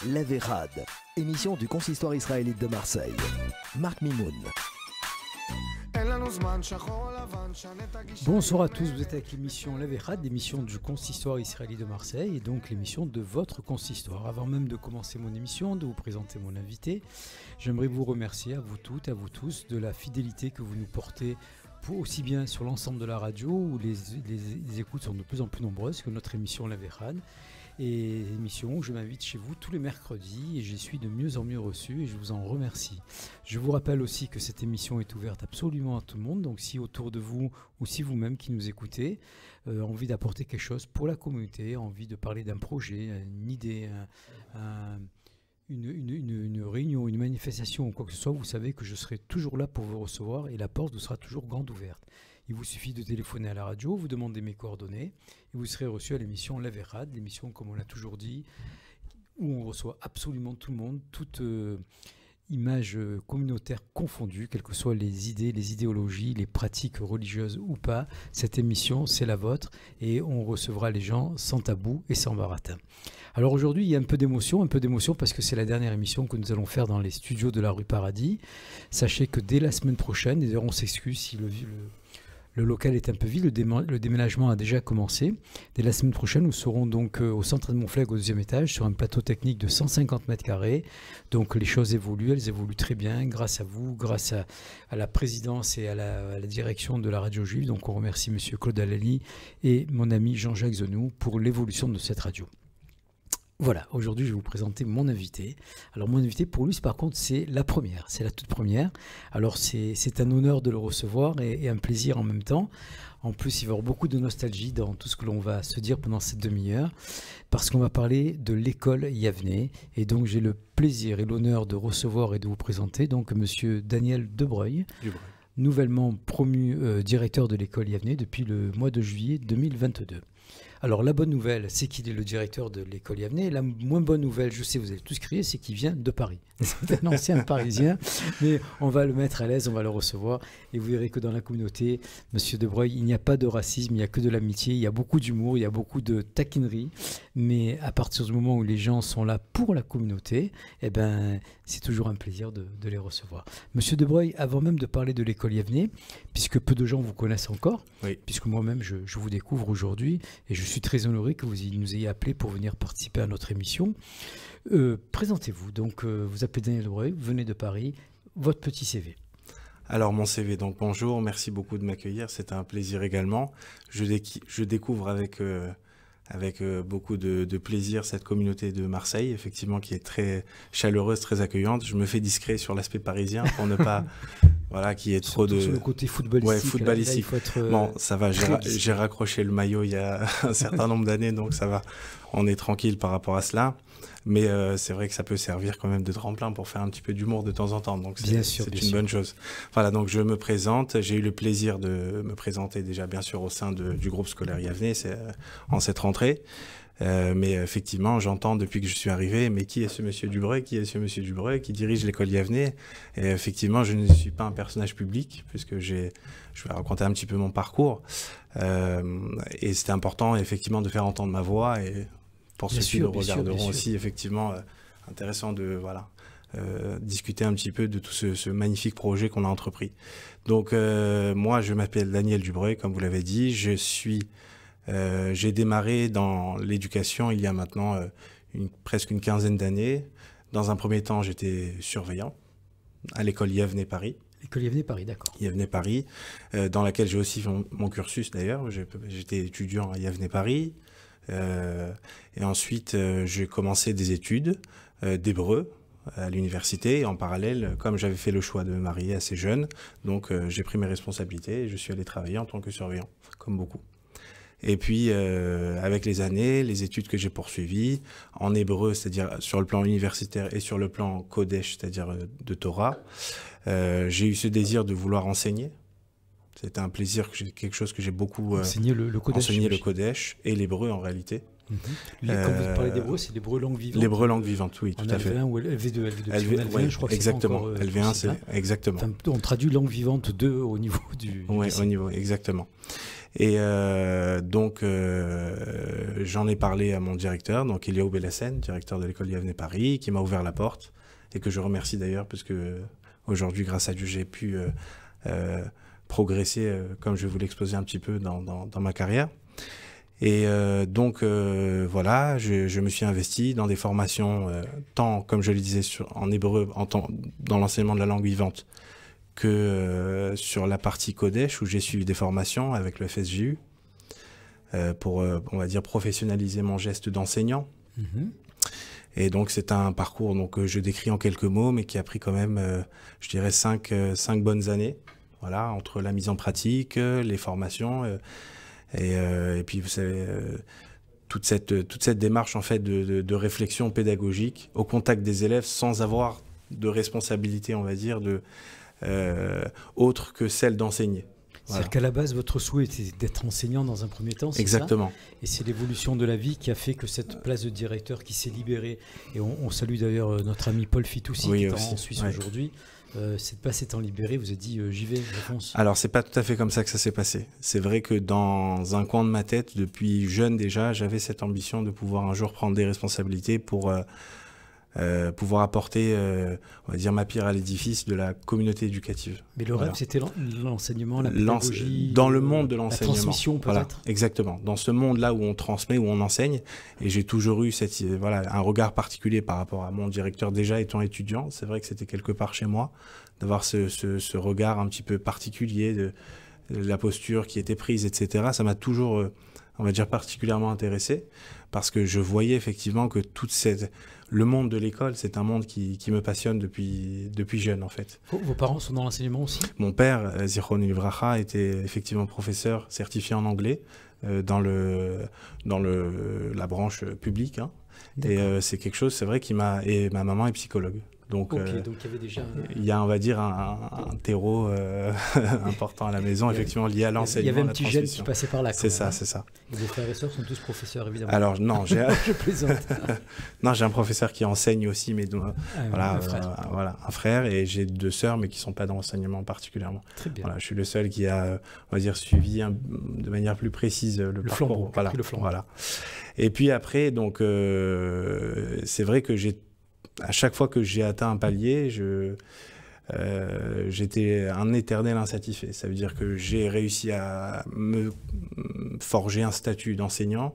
La Vérade, émission du consistoire israélite de Marseille. Marc Mimoun. Bonsoir à tous, vous êtes avec l'émission La Vérade, l'émission du consistoire israélite de Marseille et donc l'émission de votre consistoire. Avant même de commencer mon émission, de vous présenter mon invité, j'aimerais vous remercier à vous toutes, à vous tous de la fidélité que vous nous portez aussi bien sur l'ensemble de la radio où les écoutes sont de plus en plus nombreuses que notre émission La Vérade. Et émission où je m'invite chez vous tous les mercredis et j'y suis de mieux en mieux reçu et je vous en remercie. Je vous rappelle aussi que cette émission est ouverte absolument à tout le monde, donc si autour de vous ou si vous-même qui nous écoutez, envie d'apporter quelque chose pour la communauté, envie de parler d'un projet, une idée, une réunion, une manifestation ou quoi que ce soit, vous savez que je serai toujours là pour vous recevoir et la porte vous sera toujours grande ouverte. Il vous suffit de téléphoner à la radio, vous demandez mes coordonnées et vous serez reçu à l'émission La Vérade, l'émission comme on l'a toujours dit, où on reçoit absolument tout le monde, toute image communautaire confondue, quelles que soient les idées, les idéologies, les pratiques religieuses ou pas. Cette émission, c'est la vôtre et on recevra les gens sans tabou et sans baratin. Alors aujourd'hui, il y a un peu d'émotion parce que c'est la dernière émission que nous allons faire dans les studios de la rue Paradis. Sachez que dès la semaine prochaine, et d'ailleurs on s'excuse si le local est un peu vide, le déménagement a déjà commencé. Dès la semaine prochaine, nous serons donc au centre de Montfleg au 2e étage sur un plateau technique de 150 mètres carrés. Donc les choses évoluent, elles évoluent très bien grâce à vous, grâce à la présidence et à la direction de la radio juive. Donc on remercie M. Claude Alali et mon ami Jean-Jacques Zenou pour l'évolution de cette radio. Voilà, aujourd'hui je vais vous présenter mon invité. Alors mon invité pour lui, par contre, c'est la première, c'est la toute première. Alors c'est un honneur de le recevoir et un plaisir en même temps. En plus, il va y avoir beaucoup de nostalgie dans tout ce que l'on va se dire pendant cette demi-heure, parce qu'on va parler de l'école Yavneh. Et donc j'ai le plaisir et l'honneur de recevoir et de vous présenter donc Monsieur Daniel Debreuil, nouvellement promu directeur de l'école Yavneh depuis le mois de juillet 2022. Alors la bonne nouvelle, c'est qu'il est le directeur de l'école Yavneh. La moins bonne nouvelle, je sais, vous allez tous crier, c'est qu'il vient de Paris. C'est un ancien Parisien, mais on va le mettre à l'aise, on va le recevoir. Et vous verrez que dans la communauté, Monsieur Debreuil, il n'y a pas de racisme, il n'y a que de l'amitié, il y a beaucoup d'humour, il y a beaucoup de taquinerie. Mais à partir du moment où les gens sont là pour la communauté, eh ben, c'est toujours un plaisir de les recevoir. Monsieur Debreuil, avant même de parler de l'école Yavneh, puisque peu de gens vous connaissent encore, oui, puisque moi-même je vous découvre aujourd'hui, et je suis très honoré que vous nous ayez appelé pour venir participer à notre émission. Présentez-vous. Donc, vous appelez Daniel Debreuil, vous venez de Paris, votre petit CV. Alors, mon CV, donc bonjour, merci beaucoup de m'accueillir, c'est un plaisir également. Je découvre avec beaucoup de plaisir cette communauté de Marseille, effectivement, qui est très chaleureuse, très accueillante. Je me fais discret sur l'aspect parisien pour ne pas... Voilà, qui est trop de... Sur le côté footballistique. Ouais, footballistique. Là, il faut être, bon, ça va, j'ai raccroché le maillot il y a un certain nombre d'années, donc ça va. On est tranquille par rapport à cela. Mais c'est vrai que ça peut servir quand même de tremplin pour faire un petit peu d'humour de temps en temps. Donc c'est une bonne chose. Voilà, donc je me présente. J'ai eu le plaisir de me présenter déjà, bien sûr, au sein du groupe scolaire Yavneh en cette rentrée. Mais effectivement, j'entends depuis que je suis arrivé, mais qui est ce monsieur Debreuil, qui est ce monsieur Debreuil qui dirige l'école Yavneh? Et effectivement, je ne suis pas un personnage public, puisque je vais raconter un petit peu mon parcours. Et c'était important, effectivement, de faire entendre ma voix. Et pour ceux qui le regarderont aussi, effectivement, intéressant de discuter un petit peu de tout ce magnifique projet qu'on a entrepris. Donc, moi, je m'appelle Daniel Debreuil, comme vous l'avez dit. J'ai démarré dans l'éducation il y a maintenant presque une quinzaine d'années. Dans un premier temps, j'étais surveillant à l'école Yavneh Paris. L'école Yavneh Paris, d'accord. Yavneh Paris, dans laquelle j'ai aussi fait mon cursus d'ailleurs. J'étais étudiant à Yavneh Paris. Et ensuite, j'ai commencé des études d'hébreu à l'université. Et en parallèle, comme j'avais fait le choix de me marier assez jeune, donc j'ai pris mes responsabilités et je suis allé travailler en tant que surveillant, comme beaucoup. Et puis, avec les années, les études que j'ai poursuivies, en hébreu, c'est-à-dire sur le plan universitaire et sur le plan Kodesh, c'est-à-dire de Torah, j'ai eu ce désir de vouloir enseigner. C'était un plaisir, quelque chose que j'ai beaucoup... enseigner le Kodesh. Enseigner le Kodesh et l'hébreu en réalité. Quand vous parlez d'hébreu, c'est l'hébreu langue vivante. L'hébreu langue vivante, oui, tout à fait. LV1 ou LV2, LV2, je crois que exactement. C'est LV1, c'est exactement. Enfin, on traduit langue vivante 2 au niveau du Oui, au niveau, exactement. Et donc, j'en ai parlé à mon directeur, donc Eliaou Bellassène, directeur de l'école Yavne Paris, qui m'a ouvert la porte, et que je remercie d'ailleurs, parce que aujourd'hui, grâce à Dieu, j'ai pu progresser, comme je vous l'exposais un petit peu dans ma carrière. Et donc, voilà, je me suis investi dans des formations, tant, comme je le disais, en hébreu, dans l'enseignement de la langue vivante, que sur la partie Kodesh, où j'ai suivi des formations avec le FSJU, pour, on va dire, professionnaliser mon geste d'enseignant. Et donc, c'est un parcours que je décris en quelques mots, mais qui a pris quand même, je dirais, 5 bonnes années, voilà, entre la mise en pratique, les formations, et puis, vous savez, toute cette démarche, en fait, de réflexion pédagogique au contact des élèves, sans avoir de responsabilité, on va dire, autre que celle d'enseigner. C'est-à-dire qu'à la base, votre souhait était d'être enseignant dans un premier temps, c'est exactement. Ça et c'est l'évolution de la vie qui a fait que cette place de directeur qui s'est libérée, et on salue d'ailleurs notre ami Paul Fitoussi, qui est en Suisse aujourd'hui, cette place étant libérée, vous avez dit j'y vais, je fonce. Alors, c'est pas tout à fait comme ça que ça s'est passé. C'est vrai que dans un coin de ma tête, depuis jeune déjà, j'avais cette ambition de pouvoir un jour prendre des responsabilités pour pouvoir apporter, on va dire, ma pierre à l'édifice de la communauté éducative. Mais le rêve, c'était l'enseignement, la pédagogie, dans le monde de l'enseignement. La transmission, peut-être. Voilà, exactement. Dans ce monde-là où on transmet, où on enseigne, et j'ai toujours eu un regard particulier par rapport à mon directeur déjà étant étudiant. C'est vrai que c'était quelque part chez moi, d'avoir ce regard un petit peu particulier de la posture qui était prise, etc. Ça m'a toujours, on va dire, particulièrement intéressé, parce que je voyais effectivement que le monde de l'école, c'est un monde qui me passionne depuis jeune, en fait. Vos parents sont dans l'enseignement aussi? Mon père, Zichron Livracha, était effectivement professeur certifié en anglais dans la branche publique. Hein. Et c'est quelque chose, c'est vrai, et ma maman est psychologue. Donc, donc il y avait déjà il y a, on va dire, un terreau important à la maison, effectivement, lié à l'enseignement. Il y avait un petit gène qui passait par là. C'est ça, c'est ça. Et vos frères et sœurs sont tous professeurs, évidemment. Alors, non, je plaisante. Non, j'ai un professeur qui enseigne aussi, mais un frère, et j'ai 2 sœurs, mais qui ne sont pas dans l'enseignement particulièrement. Très bien. Voilà, je suis le seul qui a, on va dire, suivi de manière plus précise le parcours. Flambeau, voilà, le flambeau. Voilà. Et puis après, donc, c'est vrai que à chaque fois que j'ai atteint un palier, j'étais un éternel insatisfait. Ça veut dire que j'ai réussi à me forger un statut d'enseignant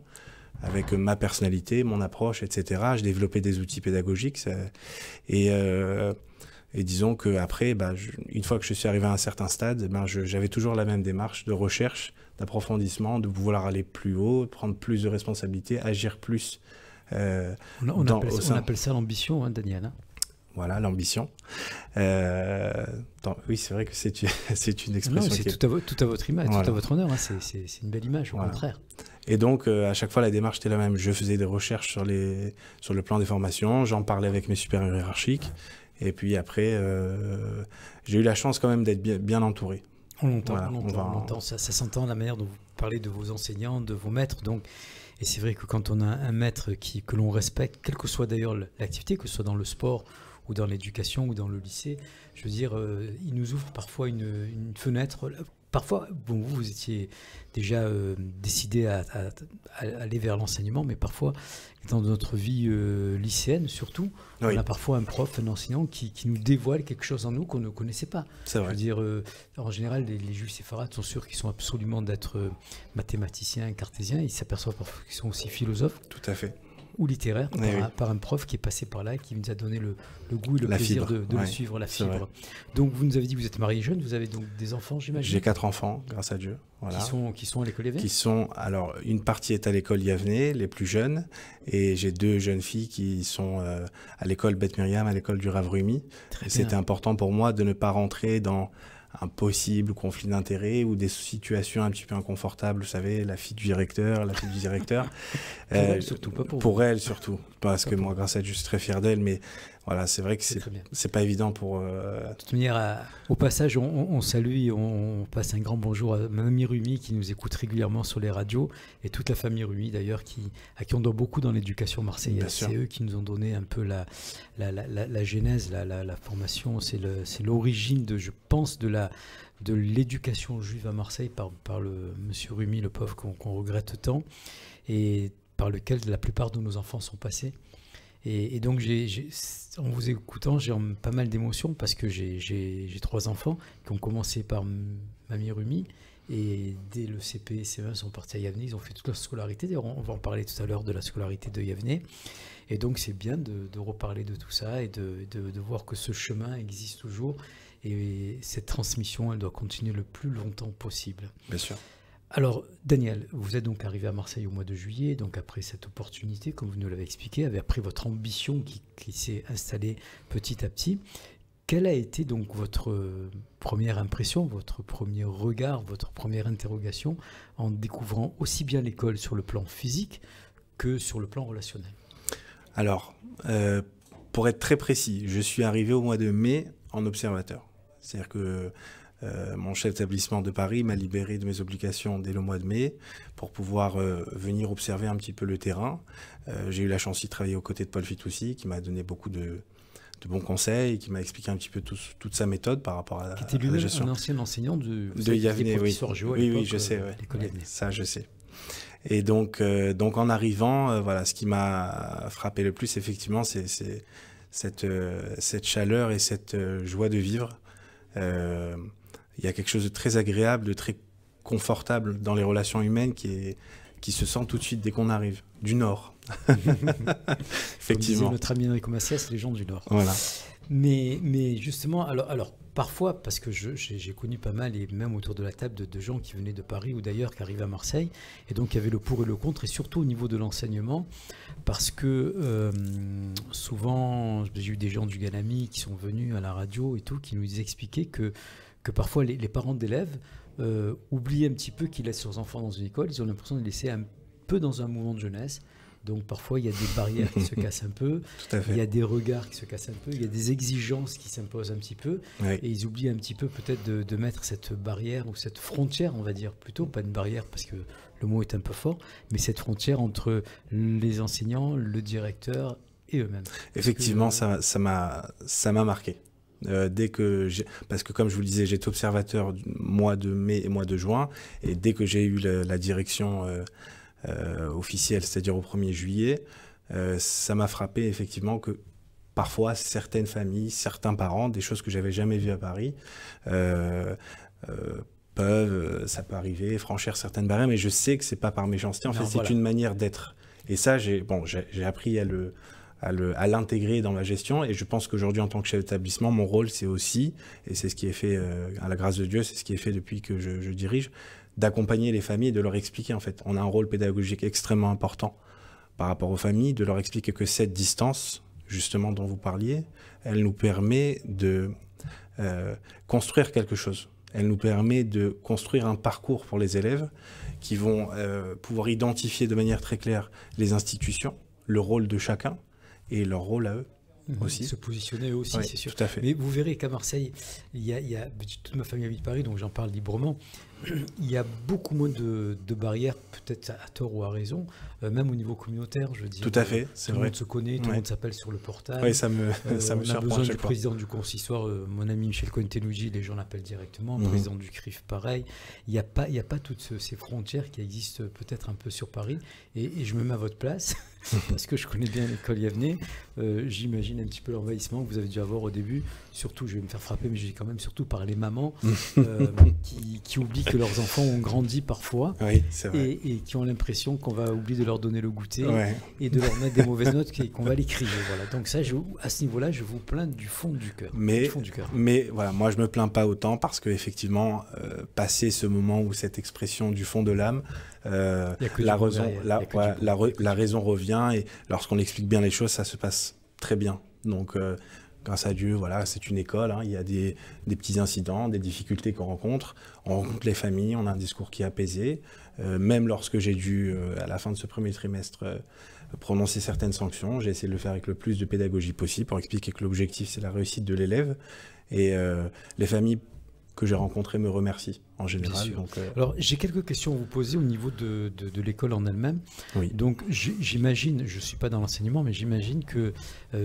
avec ma personnalité, mon approche, etc. J'ai développé des outils pédagogiques. Et disons qu'après, une fois que je suis arrivé à un certain stade, j'avais toujours la même démarche de recherche, d'approfondissement, de vouloir aller plus haut, de prendre plus de responsabilités, agir plus. On appelle ça l'ambition, hein, Daniel. Hein. Voilà, l'ambition. Oui, c'est vrai que c'est une expression. Non, c'est tout à votre image, tout à votre honneur. Hein. C'est une belle image, au contraire. Et donc, à chaque fois, la démarche était la même. Je faisais des recherches sur le plan des formations, j'en parlais avec mes supérieurs hiérarchiques. Et puis après, j'ai eu la chance quand même d'être bien entouré. On l'entend. Ça s'entend la manière dont vous parlez de vos enseignants, de vos maîtres. Donc, et c'est vrai que quand on a un maître que l'on respecte, quelle que soit d'ailleurs l'activité, que ce soit dans le sport ou dans l'éducation ou dans le lycée, je veux dire, il nous ouvre parfois une fenêtre. Parfois, bon, vous étiez déjà décidé à aller vers l'enseignement, mais parfois, dans notre vie lycéenne surtout, on a parfois un prof, un enseignant qui nous dévoile quelque chose en nous qu'on ne connaissait pas. C'est vrai. Je veux dire, en général, les juifs séfarades sont sûrs qu'ils sont absolument d'être mathématiciens, cartésiens. Ils s'aperçoivent parfois qu'ils sont aussi philosophes. Tout à fait. Ou littéraire, par un prof qui est passé par là, qui nous a donné le goût et le plaisir de le suivre, la fibre. Vrai. Donc vous nous avez dit que vous êtes marié jeune, vous avez donc des enfants, j'imagine? J'ai 4 enfants, grâce à Dieu. Voilà. Qui sont à l'école Yavne? Alors, une partie est à l'école Yavne, les plus jeunes, et j'ai 2 jeunes filles qui sont à l'école Beth Miriam, à l'école du Rav Rumi. C'était important pour moi de ne pas rentrer dans un possible conflit d'intérêts ou des situations un petit peu inconfortables, vous savez, la fille du directeur. Pour elle surtout, pas pour elle surtout, parce que moi, grâce à Dieu, je suis très fier d'elle, mais voilà, c'est vrai que c'est pas évident pour... De toute manière, au passage, on salue, on passe un grand bonjour à Mamie Rumi qui nous écoute régulièrement sur les radios et toute la famille Rumi d'ailleurs à qui on doit beaucoup dans l'éducation marseillaise. C'est eux qui nous ont donné un peu la genèse, la formation, c'est l'origine je pense, de l'éducation juive à Marseille par le monsieur Rumi, le pauvre qu'on regrette tant et par lequel la plupart de nos enfants sont passés. Et donc, en vous écoutant, j'ai pas mal d'émotions parce que j'ai 3 enfants qui ont commencé par Mamie Rumi et dès le CP et CE1 sont partis à Yavne, ils ont fait toute leur scolarité. D'ailleurs, on va en parler tout à l'heure de la scolarité de Yavne. Et donc, c'est bien de reparler de tout ça et de voir que ce chemin existe toujours. Et cette transmission, elle doit continuer le plus longtemps possible. Bien sûr. Alors, Daniel, vous êtes donc arrivé à Marseille au mois de juillet, donc après cette opportunité, comme vous nous l'avez expliqué, après votre ambition qui s'est installée petit à petit. Quelle a été donc votre première impression, votre premier regard, votre première interrogation en découvrant aussi bien l'école sur le plan physique que sur le plan relationnel? Alors, pour être très précis, je suis arrivé au mois de mai en observateur. C'est-à-dire que mon chef d'établissement de Paris m'a libéré de mes obligations dès le mois de mai pour pouvoir venir observer un petit peu le terrain. J'ai eu la chance de travailler aux côtés de Paul Fitoussi, qui m'a donné beaucoup de bons conseils, qui m'a expliqué un petit peu toute sa méthode par rapport à la gestion. Qui était lui-même un ancien enseignant de Yavne, oui, je sais, l'école Yavne. Ça, je sais. Et donc en arrivant, voilà, ce qui m'a frappé le plus, effectivement, c'est cette chaleur et cette joie de vivre. Il y a quelque chose de très agréable, de très confortable dans les relations humaines qui se sent tout de suite dès qu'on arrive, du Nord. Effectivement. Comme disait notre ami Enrico Macias, c'est les gens du Nord. Voilà. Mais justement, alors parfois, parce que j'ai connu pas mal, et même autour de la table, de gens qui venaient de Paris ou d'ailleurs qui arrivaient à Marseille, et donc il y avait le pour et le contre, et surtout au niveau de l'enseignement, parce que souvent, j'ai eu des gens du Ganami qui sont venus à la radio et tout, qui nous expliquaient que parfois les parents d'élèves oublient un petit peu qu'ils laissent leurs enfants dans une école, ils ont l'impression de les laisser un peu dans un mouvement de jeunesse. Donc parfois il y a des barrières qui se cassent un peu, il y a des regards qui se cassent un peu, il y a des exigences qui s'imposent un petit peu, oui. Et ils oublient un petit peu peut-être de mettre cette barrière ou cette frontière, on va dire plutôt, pas une barrière parce que le mot est un peu fort, mais cette frontière entre les enseignants, le directeur et eux-mêmes. Effectivement, ça m'a marqué. Parce que comme je vous le disais, j'étais observateur du mois de mai et mois de juin, et dès que j'ai eu la direction officielle, c'est-à-dire au 1er juillet, ça m'a frappé effectivement que parfois certaines familles, certains parents, des choses que j'avais jamais vues à Paris, ça peut arriver, franchir certaines barrières, mais je sais que c'est pas par méchanceté, en fait c'est une manière d'être. Et ça, j'ai appris à l'intégrer dans ma gestion, et je pense qu'aujourd'hui en tant que chef d'établissement, mon rôle c'est aussi, et c'est ce qui est fait à la grâce de Dieu, c'est ce qui est fait depuis que je dirige, d'accompagner les familles et de leur expliquer en fait. On a un rôle pédagogique extrêmement important par rapport aux familles, de leur expliquer que cette distance, justement dont vous parliez, elle nous permet de construire quelque chose. Elle nous permet de construire un parcours pour les élèves qui vont pouvoir identifier de manière très claire les institutions, le rôle de chacun et leur rôle à eux. Aussi. Se positionner eux aussi, oui, c'est sûr. Tout à fait. Mais vous verrez qu'à Marseille, toute ma famille habite Paris, donc j'en parle librement. Il y a beaucoup moins de barrières, peut-être à tort ou à raison, même au niveau communautaire, je veux dire. Tout à fait, c'est vrai. Tout le monde se connaît, tout le monde s'appelle sur le portable. Oui, ça me surprend. On a besoin du fois. président du consistoire, mon ami Michel Contenugi, les gens l'appellent directement, le président du CRIF, pareil. Il n'y a pas toutes ces frontières qui existent peut-être un peu sur Paris, et je me mets à votre place, parce que je connais bien l'école Yavne. J'imagine un petit peu l'envahissement que vous avez dû avoir au début, surtout, je vais me faire frapper, mais je dis quand même surtout par les mamans qui oublient que leurs enfants ont grandi parfois, oui, c'est vrai. Et qui ont l'impression qu'on va oublier de leur donner le goûter et de leur mettre des mauvaises notes qu'on va les crier. Voilà. Donc ça, à ce niveau-là, je vous plains du fond du cœur. Mais voilà, moi je me plains pas autant parce que effectivement, passer ce moment où cette expression du fond de l'âme, la raison revient, et lorsqu'on explique bien les choses, ça se passe très bien. Donc grâce à Dieu, voilà, c'est une école, hein, il y a des petits incidents, des difficultés qu'on rencontre. On rencontre les familles, on a un discours qui est apaisé. Même lorsque j'ai dû, à la fin de ce premier trimestre, prononcer certaines sanctions, j'ai essayé de le faire avec le plus de pédagogie possible pour expliquer que l'objectif, c'est la réussite de l'élève. Et les familles que j'ai rencontrées me remercient en général. Donc, alors, j'ai quelques questions à vous poser au niveau de l'école en elle-même. Oui. Donc, j'imagine, je ne suis pas dans l'enseignement, mais j'imagine que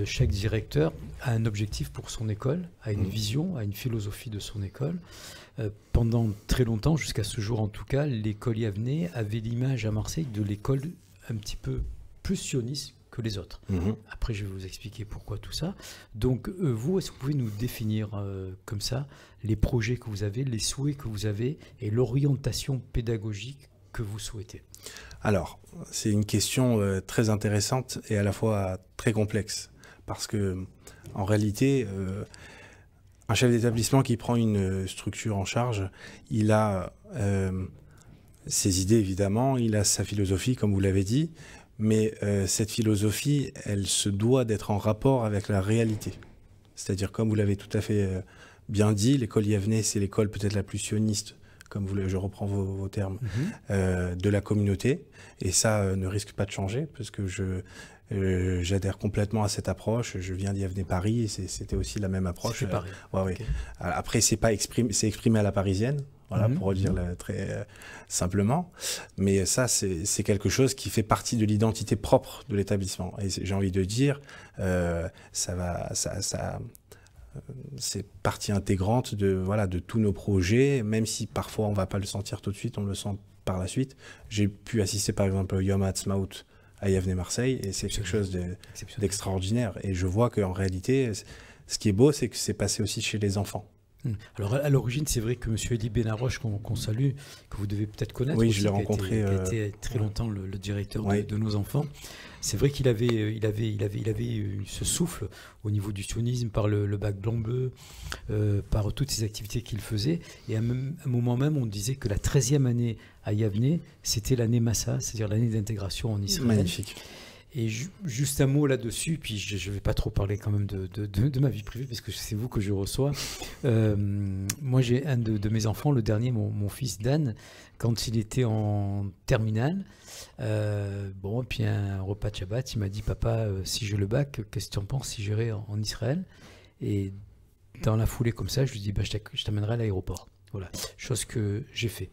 chaque directeur a un objectif pour son école, a une vision, a une philosophie de son école. Pendant très longtemps, jusqu'à ce jour en tout cas, l'école Yavneh avait l'image à Marseille de l'école un petit peu plus sioniste que les autres. Après, je vais vous expliquer pourquoi tout ça. Donc, vous, est-ce que vous pouvez nous définir comme ça les projets que vous avez, les souhaits que vous avez et l'orientation pédagogique que vous souhaitez? Alors, c'est une question très intéressante et à la fois très complexe. Parce que, en réalité, un chef d'établissement qui prend une structure en charge, il a ses idées, évidemment, il a sa philosophie, comme vous l'avez dit, mais cette philosophie, elle se doit d'être en rapport avec la réalité. C'est-à-dire, comme vous l'avez tout à fait bien dit, l'école Yavneh, c'est l'école peut-être la plus sioniste, comme je reprends vos termes, de la communauté. Et ça ne risque pas de changer, parce que j'adhère complètement à cette approche. Je viens d'Yavneh Paris, et c'était aussi la même approche. C'est Paris. Ouais. Après, c'est exprimé à la parisienne. Voilà, pour dire très simplement. Mais ça, c'est quelque chose qui fait partie de l'identité propre de l'établissement. Et j'ai envie de dire, c'est partie intégrante de tous nos projets, même si parfois on ne va pas le sentir tout de suite, on le sent par la suite. J'ai pu assister par exemple au Yom HaAtzmaut à Yavneh Marseille, et c'est quelque chose d'extraordinaire. Et je vois qu'en réalité, ce qui est beau, c'est que c'est passé aussi chez les enfants. Alors à l'origine, c'est vrai que M. Elie Benaroche, qu'on salue, que vous devez peut-être connaître, oui, aussi, je l'ai rencontré, qui a été très longtemps le directeur de nos enfants. C'est vrai qu'il avait ce souffle au niveau du sionisme par le bac blanc-bleu, par toutes ces activités qu'il faisait. Et à un moment même, on disait que la 13e année à Yavneh, c'était l'année Massa, c'est-à-dire l'année d'intégration en Israël. Magnifique. Et juste un mot là-dessus, puis je ne vais pas trop parler quand même de ma vie privée, parce que c'est vous que je reçois. Moi, j'ai un de mes enfants, le dernier, mon fils Dan, quand il était en terminale, puis un repas de Shabbat, il m'a dit, papa, si j'ai le bac, qu'est-ce que tu en penses si j'irai en Israël? Et dans la foulée comme ça, je lui dis, je t'amènerai à l'aéroport. Voilà, chose que j'ai fait.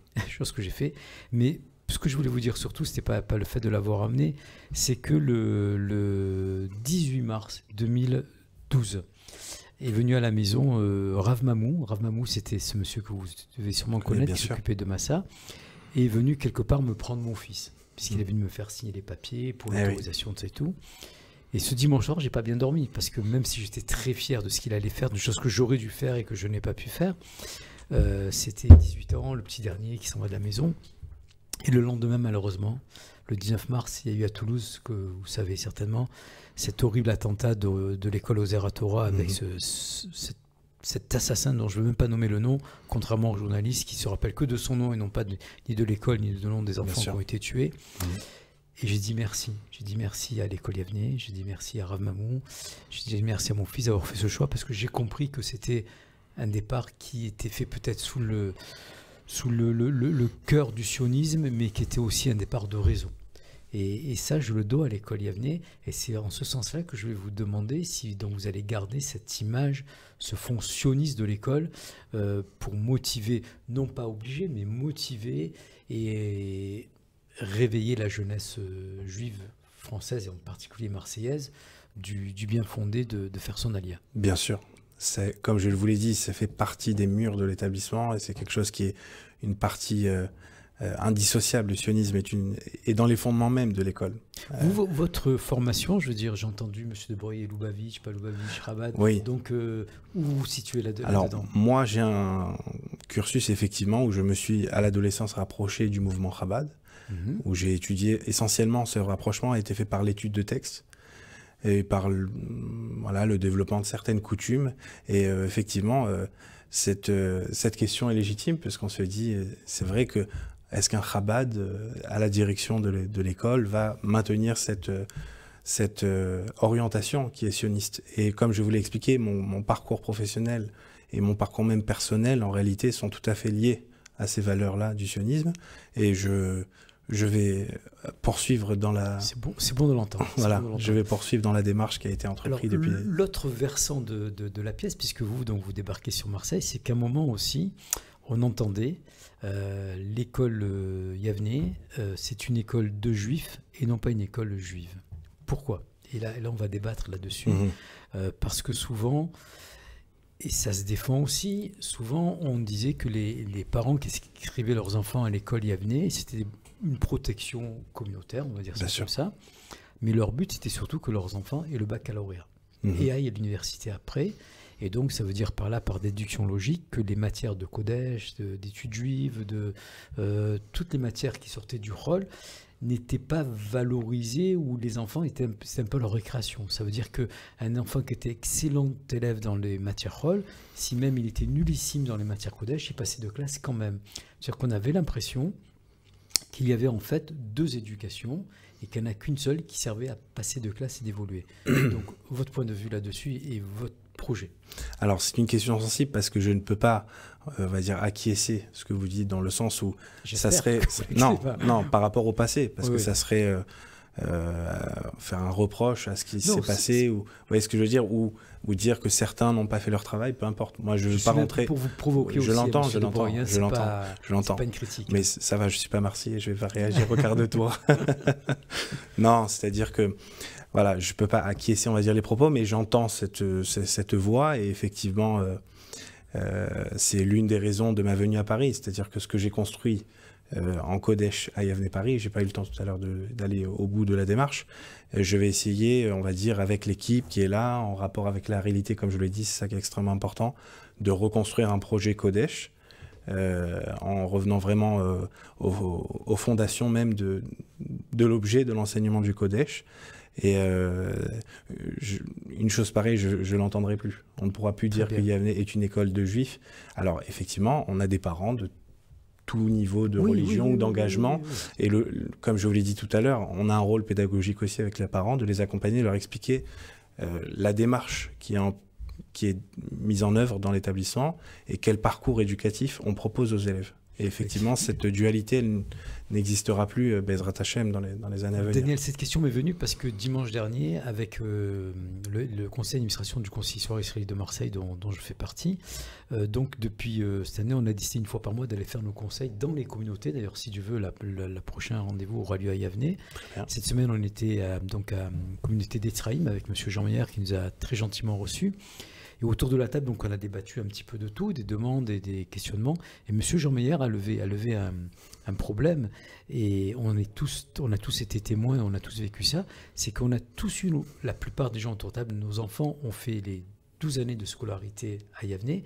Mais ce que je voulais vous dire surtout, ce n'était pas le fait de l'avoir amené, c'est que le 18 mars 2012 est venu à la maison Rav Mamou. Rav Mamou, c'était ce monsieur que vous devez sûrement connaître, qui s'occupait de Massa, et est venu quelque part me prendre mon fils, puisqu'il est venu me faire signer les papiers pour l'autorisation de tout. Et ce dimanche soir, j'ai pas bien dormi, parce que même si j'étais très fier de ce qu'il allait faire, de choses que j'aurais dû faire et que je n'ai pas pu faire, c'était 18 ans, le petit dernier qui s'en va de la maison. Et le lendemain, malheureusement, le 19 mars, il y a eu à Toulouse, que vous savez certainement, cet horrible attentat de l'école Ozer HaTorah avec cet assassin dont je ne veux même pas nommer le nom, contrairement aux journalistes qui se rappellent que de son nom et non pas ni de l'école ni du nom des enfants qui ont été tués. Et j'ai dit merci. J'ai dit merci à l'école Yavneh, j'ai dit merci à Rav Mamou, j'ai dit merci à mon fils d'avoir fait ce choix, parce que j'ai compris que c'était un départ qui était fait peut-être sous le cœur du sionisme, mais qui était aussi un départ de réseau. Et ça, je le dois à l'école Yavneh, et c'est en ce sens-là que je vais vous demander si donc vous allez garder cette image, ce fond sioniste de l'école, pour motiver, non pas obliger, mais motiver et réveiller la jeunesse juive française, et en particulier marseillaise, du bien fondé de faire son alia. Bien sûr. Comme je vous l'ai dit, ça fait partie des murs de l'établissement, et c'est quelque chose qui est une partie indissociable. Le sionisme est dans les fondements même de l'école. Votre formation, je veux dire, j'ai entendu M. de Broglie et Lubavitch, pas Lubavitch, Chabad. Oui. Donc, où vous vous situez là-dedans? Alors, moi, j'ai un cursus, effectivement, où je me suis, à l'adolescence, rapproché du mouvement Chabad, où j'ai étudié essentiellement, ce rapprochement a été fait par l'étude de textes, et par le développement de certaines coutumes. Et effectivement, cette question est légitime, parce qu'on se dit, c'est vrai que est-ce qu'un Chabad, à la direction de l'école, va maintenir cette cette orientation qui est sioniste. Et comme je vous l'ai expliqué, mon parcours professionnel et mon parcours même personnel, en réalité, sont tout à fait liés à ces valeurs-là du sionisme. Et je vais poursuivre dans la... C'est bon de l'entendre. Voilà, je vais poursuivre dans la démarche qui a été entreprise depuis... L'autre versant de la pièce, puisque vous débarquez sur Marseille, c'est qu'à un moment aussi, on entendait l'école Yavneh, c'est une école de juifs et non pas une école juive. Pourquoi ? Et là, on va débattre là-dessus. Parce que souvent... Et ça se défend aussi. Souvent, on disait que les parents qui inscrivaient leurs enfants à l'école Yavneh, c'était une protection communautaire, on va dire ça comme ça. Mais leur but, c'était surtout que leurs enfants aient le baccalauréat et aillent à l'université après. Et donc, ça veut dire par déduction logique, que les matières de Kodesh, d'études juives, toutes les matières qui sortaient du rôle, n'étaient pas valorisés, où les enfants c'était un peu leur récréation. Ça veut dire qu'un enfant qui était excellent élève dans les matières rôles, si même il était nullissime dans les matières Kodesh, il passait de classe quand même. C'est-à-dire qu'on avait l'impression qu'il y avait en fait deux éducations et qu'il n'y en a qu'une seule qui servait à passer de classe et d'évoluer. Donc votre point de vue là-dessus et votre projet. Alors c'est une question sensible parce que je ne peux pas, on va dire, acquiescer ce que vous dites dans le sens où ça serait... Non, par rapport au passé, parce que ça serait faire un reproche à ce qui s'est passé, ou vous voyez ce que je veux dire, ou dire que certains n'ont pas fait leur travail, peu importe. Moi, je ne veux pas rentrer... Pour vous provoquer je aussi, l'entends. C'est pas une critique. Mais ça va, je ne suis pas marseillais, je vais pas réagir au quart de tour. Non, c'est-à-dire que voilà, je ne peux pas acquiescer, on va dire, les propos, mais j'entends cette voix, et effectivement, c'est l'une des raisons de ma venue à Paris. C'est-à-dire que ce que j'ai construit en Kodesh à Yavneh Paris, j'ai pas eu le temps tout à l'heure d'aller au bout de la démarche. Je vais essayer, on va dire, avec l'équipe qui est là, en rapport avec la réalité, comme je l'ai dit, c'est ça qui est extrêmement important, de reconstruire un projet Kodesh, en revenant vraiment aux fondations même de l'objet de l'enseignement du Kodesh. Et une chose pareille, je l'entendrai plus. On ne pourra plus dire que Yavneh est une école de juifs. Alors effectivement, on a des parents de tout niveau de religion ou d'engagement. Et comme je vous l'ai dit tout à l'heure, on a un rôle pédagogique aussi avec les parents, de les accompagner, de leur expliquer la démarche qui est mise en œuvre dans l'établissement et quel parcours éducatif on propose aux élèves. Et effectivement, cette dualité, elle n'existera plus, Bezrat Hashem, dans les années à venir. Daniel, cette question m'est venue parce que dimanche dernier, avec le conseil d'administration du consistoire israélite de Marseille, dont je fais partie, donc depuis cette année, on a décidé une fois par mois d'aller faire nos conseils dans les communautés. D'ailleurs, si Dieu veut, le prochain rendez-vous aura lieu à Yavneh. Cette semaine, on était à communauté d'Etzraïm avec M. Jean Meyer qui nous a très gentiment reçus. Et autour de la table, donc, on a débattu un petit peu de tout, des demandes et des questionnements. Et M. Jean Meyer a levé un problème. Et on a tous été témoins, on a tous vécu ça. C'est qu'on a tous eu, la plupart des gens autour de la table, nos enfants ont fait les 12 années de scolarité à Yavneh,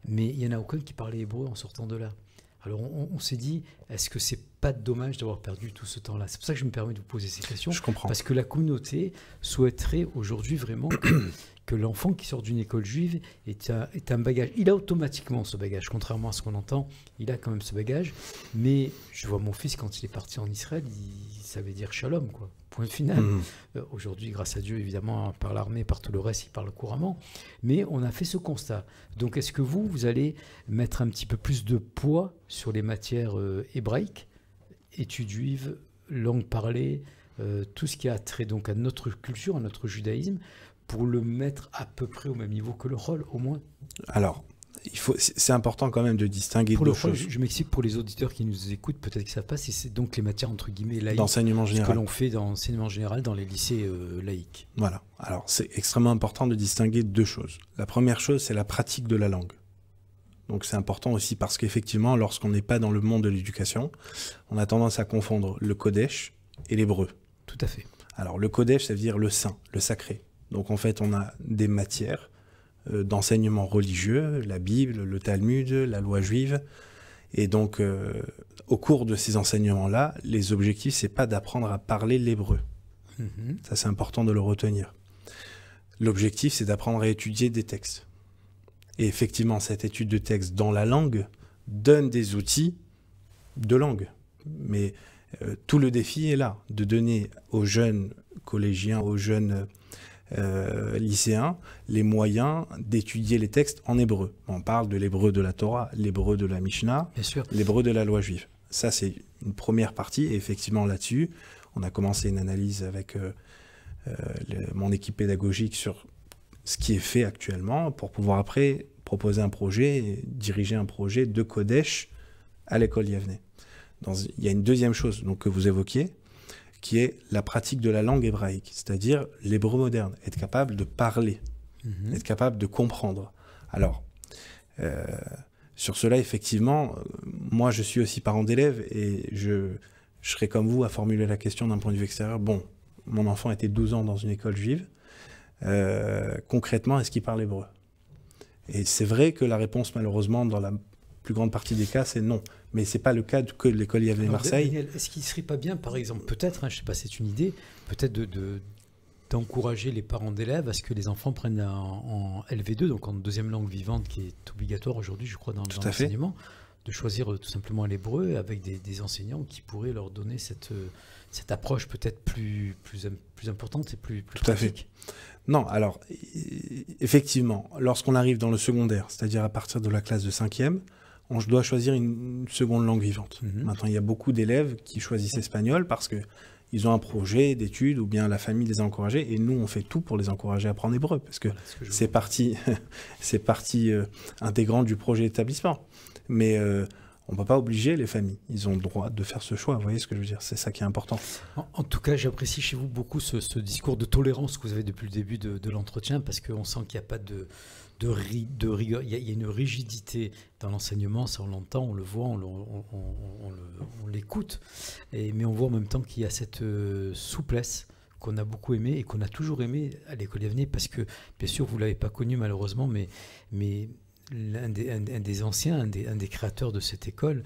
mais il n'y en a aucun qui parlait hébreu en sortant de là. Alors on s'est dit, est-ce que c'est pas dommage d'avoir perdu tout ce temps-là? C'est pour ça que je me permets de vous poser ces questions. Je comprends. Parce que la communauté souhaiterait aujourd'hui vraiment que l'enfant qui sort d'une école juive est un bagage. Il a automatiquement ce bagage, contrairement à ce qu'on entend, il a quand même ce bagage. Mais je vois mon fils, quand il est parti en Israël, il savait dire shalom, quoi. Point final. Aujourd'hui, grâce à Dieu, évidemment, par l'armée, par tout le reste, il parle couramment. Mais on a fait ce constat. Donc, est-ce que vous allez mettre un petit peu plus de poids sur les matières hébraïques, études juives, langue parlée, tout ce qui a trait donc à notre culture, à notre judaïsme, pour le mettre à peu près au même niveau que le rôle, au moins? Alors, c'est important quand même de distinguer deux choses. Je m'explique pour les auditeurs qui nous écoutent, peut-être que ça passe, et c'est donc les matières entre guillemets laïques, d'enseignement général, ce que l'on fait dans l'enseignement général dans les lycées laïques. Voilà. Alors, c'est extrêmement important de distinguer deux choses. La première chose, c'est la pratique de la langue. Donc c'est important aussi parce qu'effectivement, lorsqu'on n'est pas dans le monde de l'éducation, on a tendance à confondre le Kodesh et l'hébreu. Tout à fait. Alors le Kodesh, ça veut dire le saint, le sacré. Donc en fait, on a des matières d'enseignement religieux, la Bible, le Talmud, la loi juive. Et donc, au cours de ces enseignements-là, les objectifs, c'est pas d'apprendre à parler l'hébreu. Ça, c'est important de le retenir. L'objectif, c'est d'apprendre à étudier des textes. Et effectivement, cette étude de texte dans la langue donne des outils de langue. Mais tout le défi est là, de donner aux jeunes collégiens, aux jeunes lycéens, les moyens d'étudier les textes en hébreu. On parle de l'hébreu de la Torah, l'hébreu de la Mishnah, l'hébreu de la loi juive. Ça, c'est une première partie. Et effectivement, là-dessus, on a commencé une analyse avec mon équipe pédagogique sur ce qui est fait actuellement pour pouvoir après proposer un projet et diriger un projet de Kodesh à l'école Yavneh. Il y a une deuxième chose donc, que vous évoquiez, qui est la pratique de la langue hébraïque, c'est-à-dire l'hébreu moderne, être capable de parler, être capable de comprendre. Alors, sur cela, effectivement, moi, je suis aussi parent d'élèves et je serais comme vous à formuler la question d'un point de vue extérieur. Bon, mon enfant était 12 ans dans une école juive. Concrètement, est-ce qu'il parle hébreu? Et c'est vrai que la réponse, malheureusement, dans la plus grande partie des cas, c'est non. Mais ce n'est pas le cas que de l'école Yavneh Marseille. Daniel, est-ce qu'il ne serait pas bien, par exemple, peut-être, je ne sais pas, c'est une idée, peut-être d'encourager les parents d'élèves à ce que les enfants prennent en LV2, donc en deuxième langue vivante, qui est obligatoire aujourd'hui, je crois, dans l'enseignement, de choisir tout simplement l'hébreu avec des enseignants qui pourraient leur donner cette approche peut-être plus importante et plus pratique. Tout à fait. Non, alors, effectivement, lorsqu'on arrive dans le secondaire, c'est-à-dire à partir de la classe de 5e, on doit choisir une seconde langue vivante. Maintenant, il y a beaucoup d'élèves qui choisissent l'espagnol parce qu'ils ont un projet d'études ou bien la famille les a encouragés et nous, on fait tout pour les encourager à apprendre hébreu parce que c'est partie intégrante du projet d'établissement. Mais on ne peut pas obliger les familles. Ils ont le droit de faire ce choix. Vous voyez ce que je veux dire? C'est ça qui est important. En tout cas, j'apprécie chez vous beaucoup ce discours de tolérance que vous avez depuis le début de l'entretien parce qu'on sent qu'il n'y a pas de rigueur. Il y a une rigidité dans l'enseignement, ça on l'entend, on le voit, on l'écoute. Mais on voit en même temps qu'il y a cette souplesse qu'on a beaucoup aimée et qu'on a toujours aimée à l'école Yavneh parce que, bien sûr, vous ne l'avez pas connu malheureusement, mais un des anciens, un des créateurs de cette école,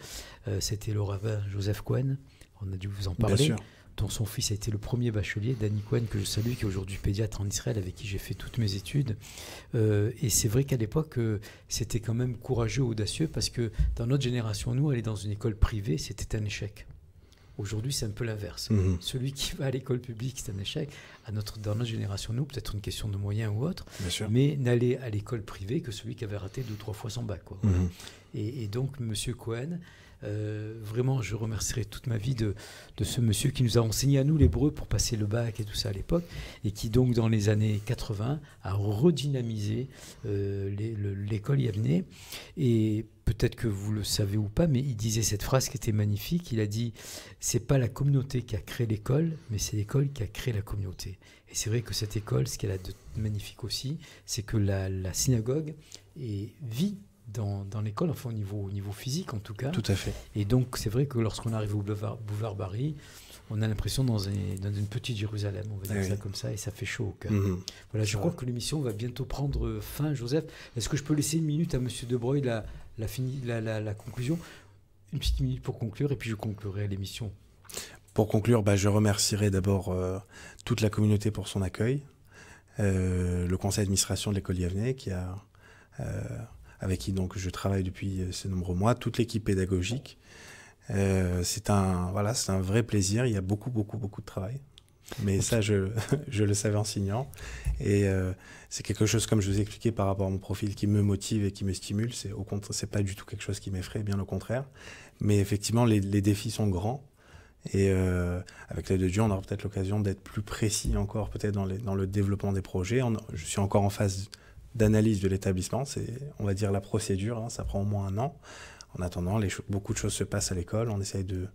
c'était le rabbin Joseph Cohen, on a dû vous en parler, dont son fils a été le premier bachelier, Danny Cohen, que je salue, qui est aujourd'hui pédiatre en Israël, avec qui j'ai fait toutes mes études. Et c'est vrai qu'à l'époque, c'était quand même courageux, audacieux, parce que dans notre génération, nous, aller dans une école privée, c'était un échec. Aujourd'hui, c'est un peu l'inverse. Celui qui va à l'école publique, c'est un échec. Dans notre génération, nous, peut-être une question de moyens ou autre, mais n'aller à l'école privée que celui qui avait raté 2 ou 3 fois son bac. Quoi. Et donc, M. Cohen, vraiment, je remercierai toute ma vie de ce monsieur qui nous a enseigné à nous l'hébreu pour passer le bac et tout ça à l'époque, et qui donc, dans les années 80, a redynamisé l'école Yavneh. Et peut-être que vous le savez ou pas, mais il disait cette phrase qui était magnifique. Il a dit « C'est pas la communauté qui a créé l'école, mais c'est l'école qui a créé la communauté ». Et c'est vrai que cette école, ce qu'elle a de magnifique aussi, c'est que la synagogue vit dans l'école, enfin au niveau physique en tout cas. Tout à fait. Et donc c'est vrai que lorsqu'on arrive au boulevard Barry, on a l'impression dans une petite Jérusalem, on va dire ça comme ça, et ça fait chaud au cœur. Voilà, je crois que l'émission va bientôt prendre fin, Joseph. Est-ce que je peux laisser une minute à M. De Broglie la conclusion? Une petite minute pour conclure, et puis je conclurai l'émission. Pour conclure, je remercierai d'abord toute la communauté pour son accueil, le conseil d'administration de l'école Yavneh avec qui donc je travaille depuis ces nombreux mois, toute l'équipe pédagogique. C'est un vrai plaisir. Il y a beaucoup de travail. Mais ça, je le savais en signant. Et c'est quelque chose, comme je vous ai expliqué, par rapport à mon profil, qui me motive et qui me stimule. C'est pas du tout quelque chose qui m'effraie, bien au contraire. Mais effectivement, les défis sont grands. Et avec l'aide de Dieu, on aura peut-être l'occasion d'être plus précis encore, peut-être dans le développement des projets. Je suis encore en phase d'analyse de l'établissement. C'est, on va dire, la procédure. Ça prend au moins 1 an. En attendant, beaucoup de choses se passent à l'école. On essaye de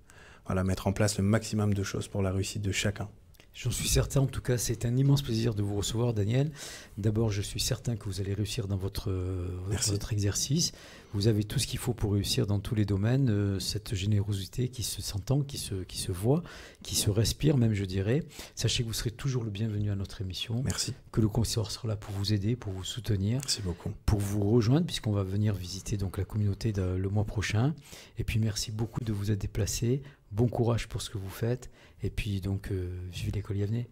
mettre en place le maximum de choses pour la réussite de chacun. J'en suis certain, en tout cas, c'est un immense plaisir de vous recevoir, Daniel. D'abord, je suis certain que vous allez réussir dans votre exercice. Vous avez tout ce qu'il faut pour réussir dans tous les domaines, cette générosité qui se s'entend, qui se voit, qui se respire même, je dirais. Sachez que vous serez toujours le bienvenu à notre émission. Merci. Que le consistoire sera là pour vous aider, pour vous soutenir. Merci beaucoup. Pour vous rejoindre, puisqu'on va venir visiter donc la communauté le mois prochain. Et puis, merci beaucoup de vous être déplacé. Bon courage pour ce que vous faites. Et puis, donc, vive l'école Yavneh.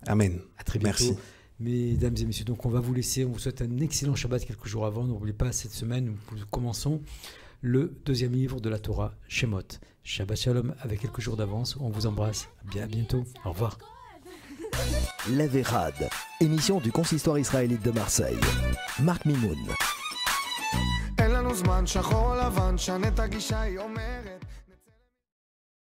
Amen. À très bientôt. Merci. Mesdames et messieurs, donc on va vous laisser. On vous souhaite un excellent Shabbat quelques jours avant. N'oubliez pas, cette semaine, nous commençons le deuxième livre de la Torah, Shemot. Shabbat Shalom avec quelques jours d'avance. On vous embrasse. À bientôt. Au revoir. L'Averad, émission du consistoire israélite de Marseille. Marc Mimoun.